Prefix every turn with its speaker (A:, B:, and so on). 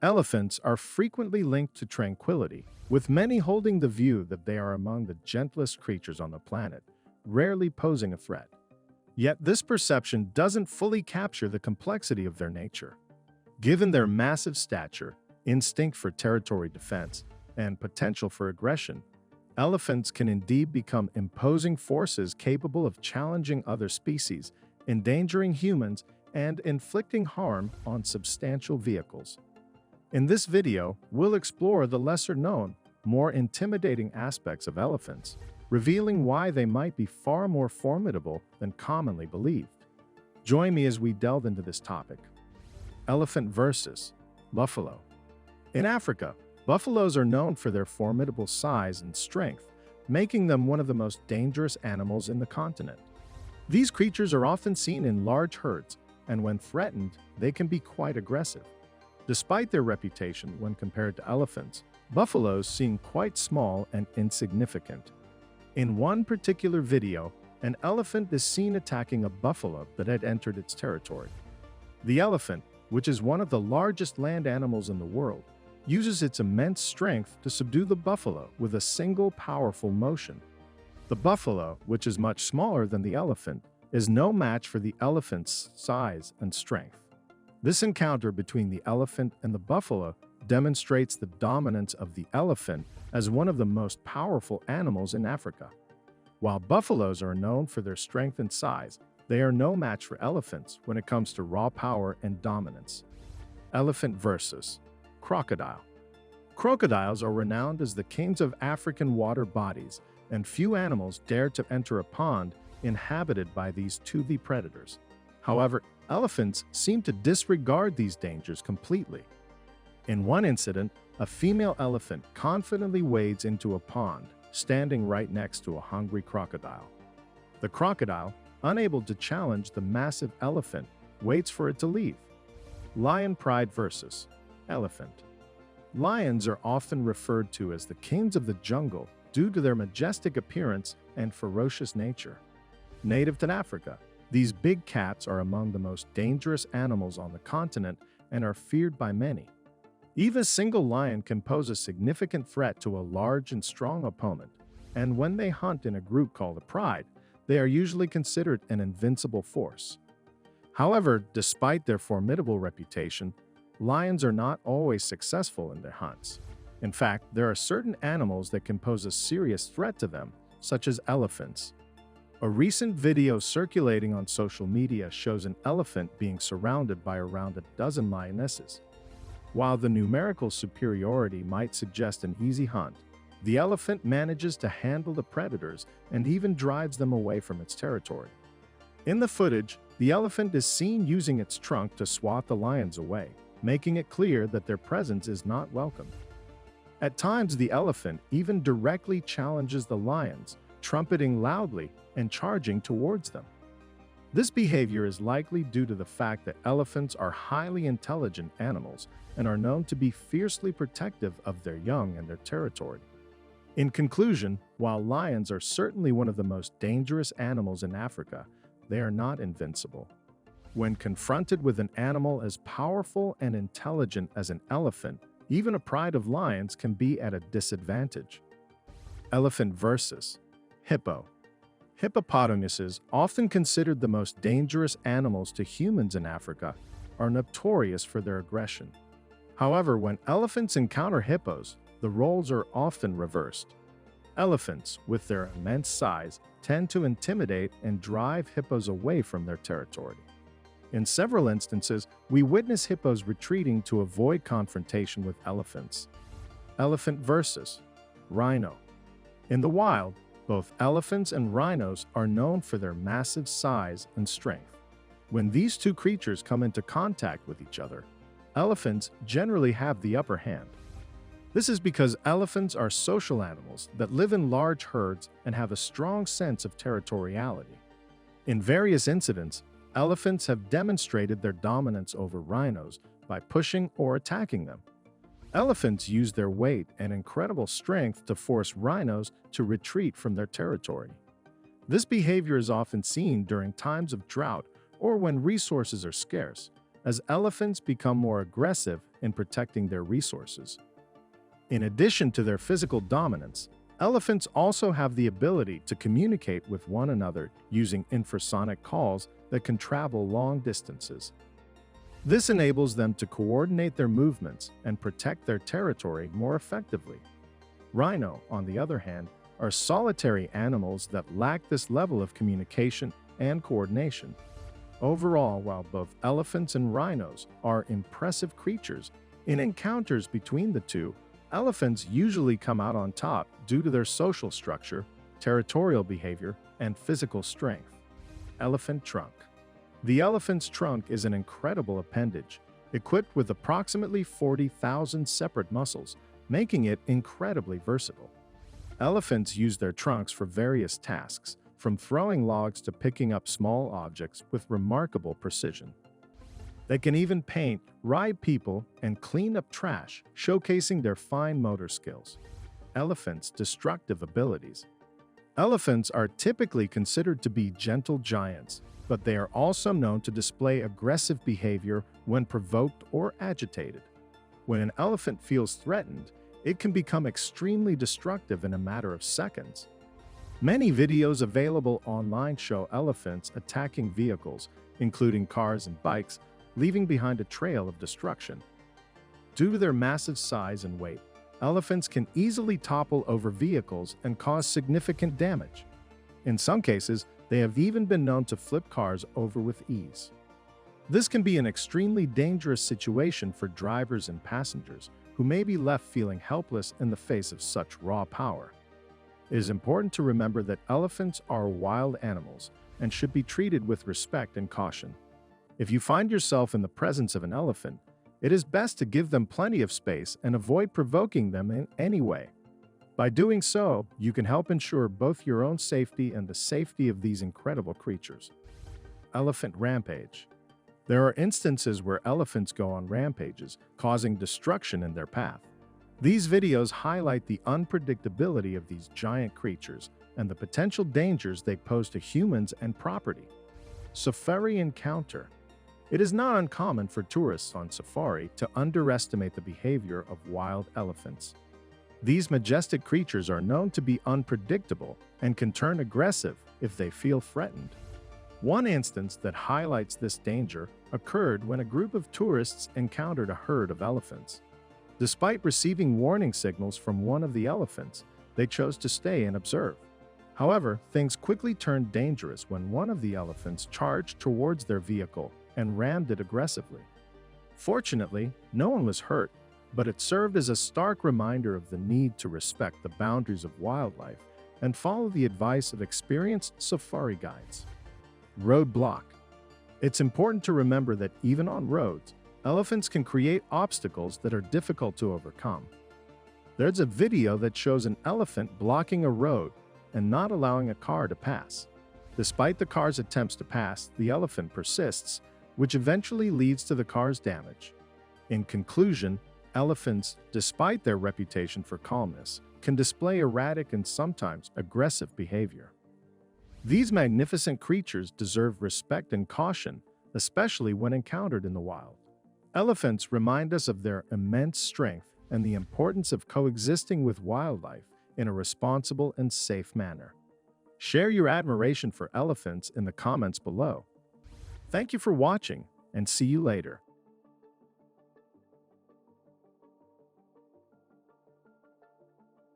A: Elephants are frequently linked to tranquility, with many holding the view that they are among the gentlest creatures on the planet, rarely posing a threat. Yet this perception doesn't fully capture the complexity of their nature. Given their massive stature, instinct for territory defense, and potential for aggression, elephants can indeed become imposing forces capable of challenging other species, endangering humans, and inflicting harm on substantial vehicles. In this video, we'll explore the lesser-known, more intimidating aspects of elephants, revealing why they might be far more formidable than commonly believed. Join me as we delve into this topic. Elephant versus buffalo. In Africa, buffaloes are known for their formidable size and strength, making them one of the most dangerous animals in the continent. These creatures are often seen in large herds, and when threatened, they can be quite aggressive. Despite their reputation when compared to elephants, buffaloes seem quite small and insignificant. In one particular video, an elephant is seen attacking a buffalo that had entered its territory. The elephant, which is one of the largest land animals in the world, uses its immense strength to subdue the buffalo with a single powerful motion. The buffalo, which is much smaller than the elephant, is no match for the elephant's size and strength. This encounter between the elephant and the buffalo demonstrates the dominance of the elephant as one of the most powerful animals in Africa. While buffaloes are known for their strength and size, they are no match for elephants when it comes to raw power and dominance. Elephant versus crocodile. Crocodiles are renowned as the kings of African water bodies, and few animals dare to enter a pond inhabited by these toothy predators. However, elephants seem to disregard these dangers completely. In one incident, a female elephant confidently wades into a pond, standing right next to a hungry crocodile. The crocodile, unable to challenge the massive elephant, waits for it to leave. Lion pride versus elephant. Lions are often referred to as the kings of the jungle due to their majestic appearance and ferocious nature. Native to Africa, these big cats are among the most dangerous animals on the continent and are feared by many. Even a single lion can pose a significant threat to a large and strong opponent, and when they hunt in a group called a pride, they are usually considered an invincible force. However, despite their formidable reputation, lions are not always successful in their hunts. In fact, there are certain animals that can pose a serious threat to them, such as elephants. A recent video circulating on social media shows an elephant being surrounded by around a dozen lionesses. While the numerical superiority might suggest an easy hunt, the elephant manages to handle the predators and even drives them away from its territory. In the footage, the elephant is seen using its trunk to swat the lions away, making it clear that their presence is not welcome. At times, the elephant even directly challenges the lions, trumpeting loudly and charging towards them. This behavior is likely due to the fact that elephants are highly intelligent animals and are known to be fiercely protective of their young and their territory. In conclusion, while lions are certainly one of the most dangerous animals in Africa, they are not invincible. When confronted with an animal as powerful and intelligent as an elephant, even a pride of lions can be at a disadvantage. Elephant versus hippo. Hippopotamuses, often considered the most dangerous animals to humans in Africa, are notorious for their aggression. However, when elephants encounter hippos, the roles are often reversed. Elephants, with their immense size, tend to intimidate and drive hippos away from their territory. In several instances, we witness hippos retreating to avoid confrontation with elephants. Elephant versus rhino. In the wild, both elephants and rhinos are known for their massive size and strength. When these two creatures come into contact with each other, elephants generally have the upper hand. This is because elephants are social animals that live in large herds and have a strong sense of territoriality. In various incidents, elephants have demonstrated their dominance over rhinos by pushing or attacking them. Elephants use their weight and incredible strength to force rhinos to retreat from their territory. This behavior is often seen during times of drought or when resources are scarce, as elephants become more aggressive in protecting their resources. In addition to their physical dominance, elephants also have the ability to communicate with one another using infrasonic calls that can travel long distances. This enables them to coordinate their movements and protect their territory more effectively. Rhino, on the other hand, are solitary animals that lack this level of communication and coordination. Overall, while both elephants and rhinos are impressive creatures, in encounters between the two, elephants usually come out on top due to their social structure, territorial behavior, and physical strength. Elephant trunk. The elephant's trunk is an incredible appendage, equipped with approximately 40,000 separate muscles, making it incredibly versatile. Elephants use their trunks for various tasks, from throwing logs to picking up small objects with remarkable precision. They can even paint, ride people, and clean up trash, showcasing their fine motor skills. Elephants' destructive abilities. Elephants are typically considered to be gentle giants, but they are also known to display aggressive behavior when provoked or agitated. When an elephant feels threatened, it can become extremely destructive in a matter of seconds. Many videos available online show elephants attacking vehicles, including cars and bikes, leaving behind a trail of destruction. Due to their massive size and weight, elephants can easily topple over vehicles and cause significant damage. In some cases, they have even been known to flip cars over with ease. This can be an extremely dangerous situation for drivers and passengers, who may be left feeling helpless in the face of such raw power. It is important to remember that elephants are wild animals and should be treated with respect and caution. If you find yourself in the presence of an elephant, it is best to give them plenty of space and avoid provoking them in any way. By doing so, you can help ensure both your own safety and the safety of these incredible creatures. Elephant rampage. There are instances where elephants go on rampages, causing destruction in their path. These videos highlight the unpredictability of these giant creatures and the potential dangers they pose to humans and property. Safari encounter. It is not uncommon for tourists on safari to underestimate the behavior of wild elephants. These majestic creatures are known to be unpredictable and can turn aggressive if they feel threatened. One instance that highlights this danger occurred when a group of tourists encountered a herd of elephants. Despite receiving warning signals from one of the elephants, they chose to stay and observe. However, things quickly turned dangerous when one of the elephants charged towards their vehicle and rammed it aggressively. Fortunately, no one was hurt, but it served as a stark reminder of the need to respect the boundaries of wildlife and follow the advice of experienced safari guides. Roadblock. It's important to remember that even on roads, elephants can create obstacles that are difficult to overcome. There's a video that shows an elephant blocking a road and not allowing a car to pass. Despite the car's attempts to pass, the elephant persists, which eventually leads to the car's damage. In conclusion, elephants, despite their reputation for calmness, can display erratic and sometimes aggressive behavior. These magnificent creatures deserve respect and caution, especially when encountered in the wild. Elephants remind us of their immense strength and the importance of coexisting with wildlife in a responsible and safe manner. Share your admiration for elephants in the comments below. Thank you for watching, and see you later.